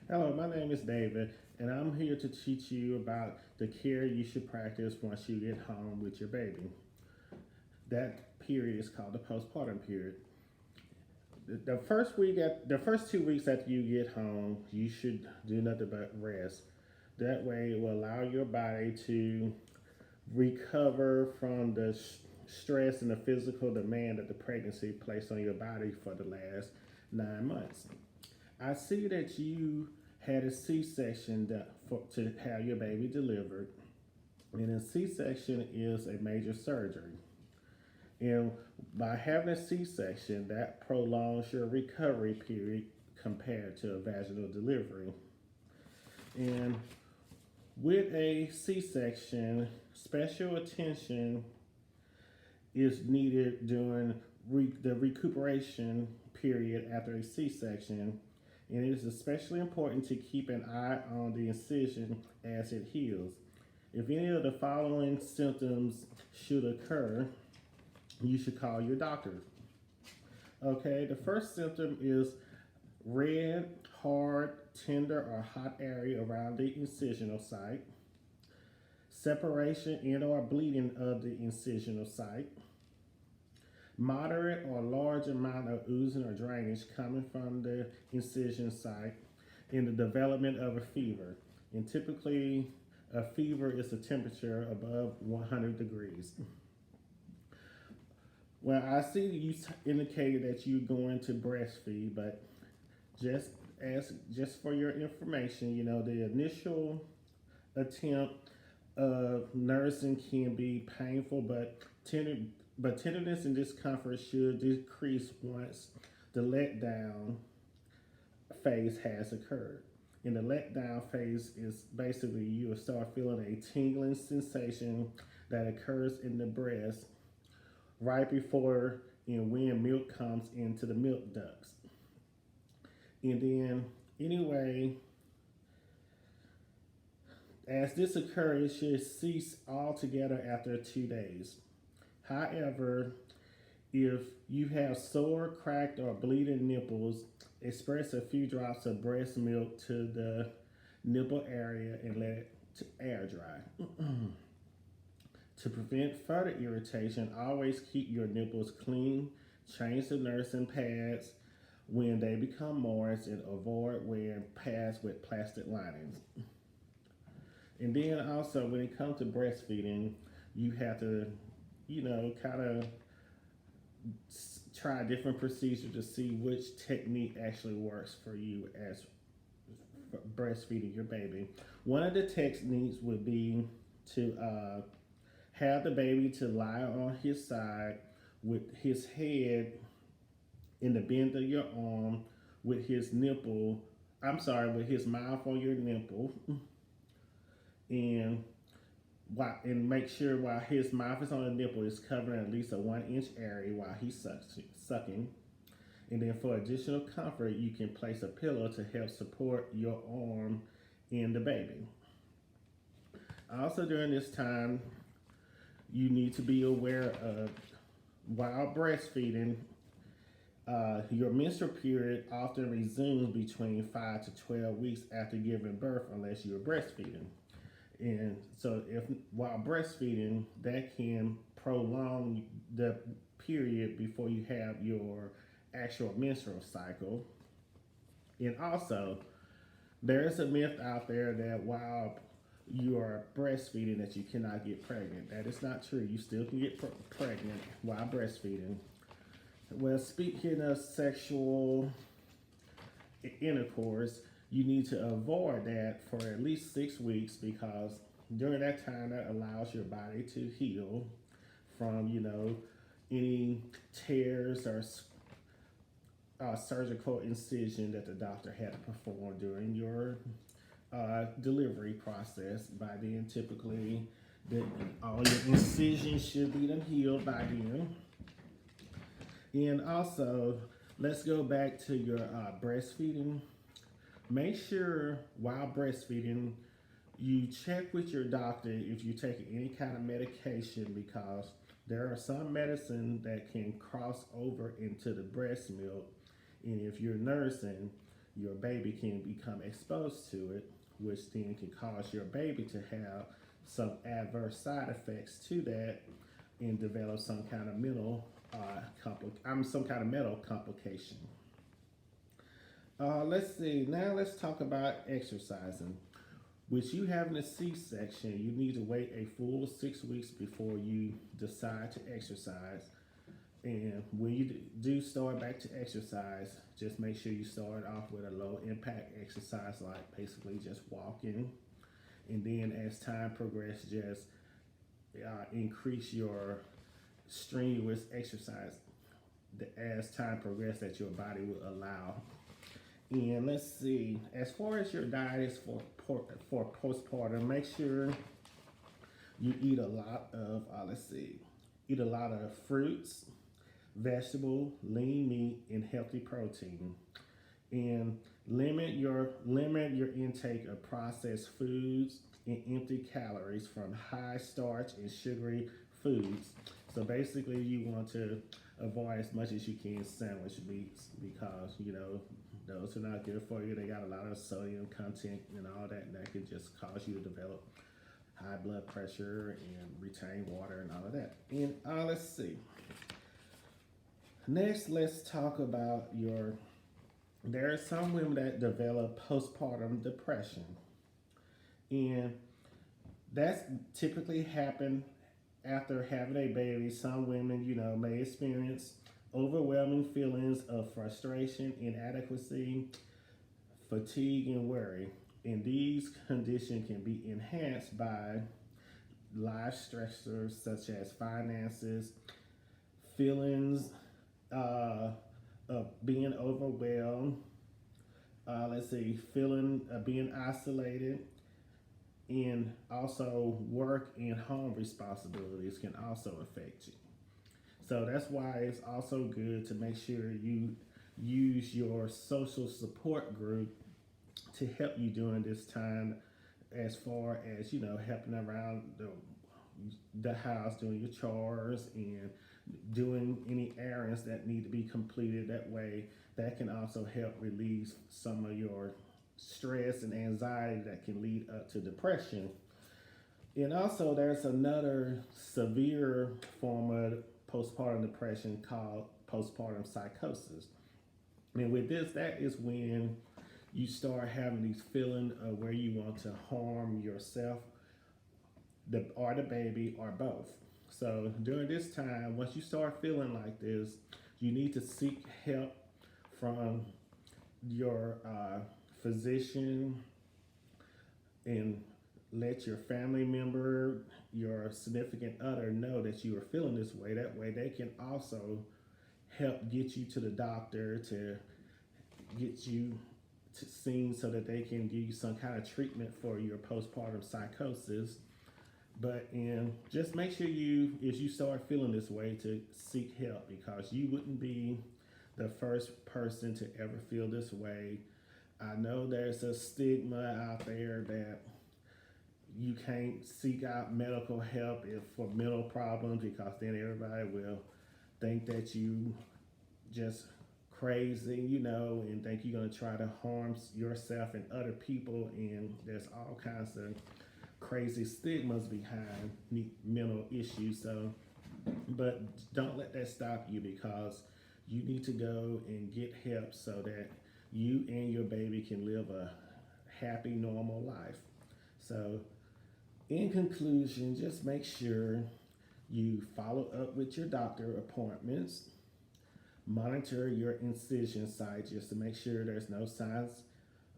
Hello, my name is David, and I'm here to teach you about the care you should practice once you get home with your baby. That period is called the postpartum period. The first week, the first 2 weeks after you get home, you should do nothing but rest. That way, it will allow your body to recover from the stress and the physical demand that the pregnancy placed on your body for the last 9 months. I see that you had a C-section to have your baby delivered, and a C-section is a major surgery. And by having a C-section, that prolongs your recovery period compared to a vaginal delivery. And with a C-section, special attention is needed during the recuperation period after a C-section, and it is especially important to keep an eye on the incision as it heals. If any of the following symptoms should occur, you should call your doctor. Okay, the first symptom is red, hard, tender, or hot area around the incisional site, separation and or bleeding of the incisional site, moderate or large amount of oozing or drainage coming from the incision site, in the development of a fever. And typically, a fever is a temperature above 100 degrees. Well, I see you indicated that you're going to breastfeed, but just just for your information, the initial attempt of nursing can be painful, but tenderness and discomfort should decrease once the letdown phase has occurred. And the letdown phase is basically you will start feeling a tingling sensation that occurs in the breast right before and when milk comes into the milk ducts. And then, anyway, as this occurs, it should cease altogether after 2 days. However, if you have sore, cracked, or bleeding nipples, express a few drops of breast milk to the nipple area and let it air dry. To prevent further irritation, always keep your nipples clean, change the nursing pads when they become moist, and avoid wearing pads with plastic linings. And then also, when it comes to breastfeeding, you have to, kind of try different procedures to see which technique actually works for you as breastfeeding your baby. One of the techniques would be to have the baby to lie on his side with his head in the bend of your arm, with his nipple, with his mouth on your nipple, and and make sure while his mouth is on the nipple, is covering at least a 1 inch area while he's sucking. And then for additional comfort, you can place a pillow to help support your arm and the baby. Also, during this time, you need to be aware of, while breastfeeding, your menstrual period often resumes between 5 to 12 weeks after giving birth, unless you're breastfeeding. And so, if while breastfeeding, that can prolong the period before you have your actual menstrual cycle. And also, there is a myth out there that while you are breastfeeding, that you cannot get pregnant. That is not true. You still can get pregnant while breastfeeding. Well, speaking of sexual intercourse, you need to avoid that for at least 6 weeks, because during that time, that allows your body to heal from, any tears or surgical incision that the doctor had to perform during your delivery process. By then, typically, all your incisions should be done healed by then. And also, let's go back to your breastfeeding. Make sure while breastfeeding, you check with your doctor if you're taking any kind of medication, because there are some medicine that can cross over into the breast milk. And if you're nursing, your baby can become exposed to it, which then can cause your baby to have some adverse side effects to that and develop some kind of some kind of mental complication. Let's see. Now let's talk about exercising. With you having a C-section, you need to wait a full 6 weeks before you decide to exercise. And when you do start back to exercise, just make sure you start off with a low impact exercise, like basically just walking. And then as time progresses, just increase your strenuous exercise as time progresses that your body will allow. And let's see, as far as your diet is for postpartum, make sure you eat a lot of eat a lot of fruits, vegetable, lean meat, and healthy protein. And limit your intake of processed foods and empty calories from high starch and sugary foods. So basically, you want to avoid as much as you can sandwich meats, because those are not good for you. They got a lot of sodium content and all that, and that could just cause you to develop high blood pressure and retain water and all of that. And let's see. Next, let's talk about there are some women that develop postpartum depression. And that's typically happen after having a baby. Some women, may experience overwhelming feelings of frustration, inadequacy, fatigue, and worry. And these conditions can be enhanced by life stressors such as finances, feelings of being overwhelmed, feeling of being isolated, and also work and home responsibilities can also affect you. So that's why it's also good to make sure you use your social support group to help you during this time, as far as helping around the house, doing your chores and doing any errands that need to be completed. That way, that can also help relieve some of your stress and anxiety that can lead up to depression. And also, there's another severe form of postpartum depression called postpartum psychosis. And with this, that is when you start having these feelings of where you want to harm yourself, or the baby, or both. So during this time, once you start feeling like this, you need to seek help from your physician, and let your family member, your significant other, know that you are feeling this way. That way they can also help get you to the doctor to get you seen, so that they can give you some kind of treatment for your postpartum psychosis. But just make sure if you start feeling this way, to seek help, because you wouldn't be the first person to ever feel this way. I know there's a stigma out there that you can't seek out medical help for mental problems, because then everybody will think that you just crazy, and think you're going to try to harm yourself and other people. And there's all kinds of crazy stigmas behind mental issues. So, but don't let that stop you, because you need to go and get help so that you and your baby can live a happy, normal life. So, in conclusion, just make sure you follow up with your doctor appointments. Monitor your incision site just to make sure there's no signs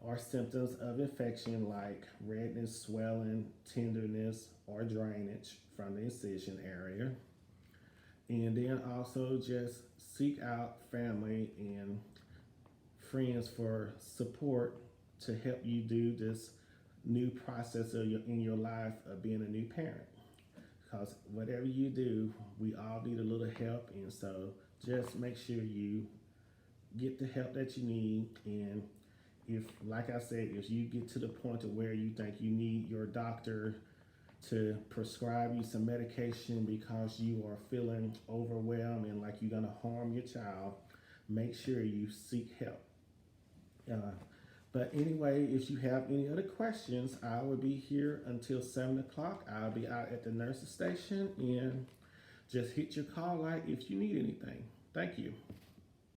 or symptoms of infection, like redness, swelling, tenderness, or drainage from the incision area. And then also just seek out family and friends for support to help you do this new process in your life of being a new parent. Because whatever you do, we all need a little help. And so just make sure you get the help that you need. And if, like I said, if you get to the point of where you think you need your doctor to prescribe you some medication because you are feeling overwhelmed and like you're going to harm your child, make sure you seek help. Uh, but anyway, if you have any other questions, I will be here until 7 o'clock. I'll be out at the nurse's station, and just hit your call light if you need anything. Thank you.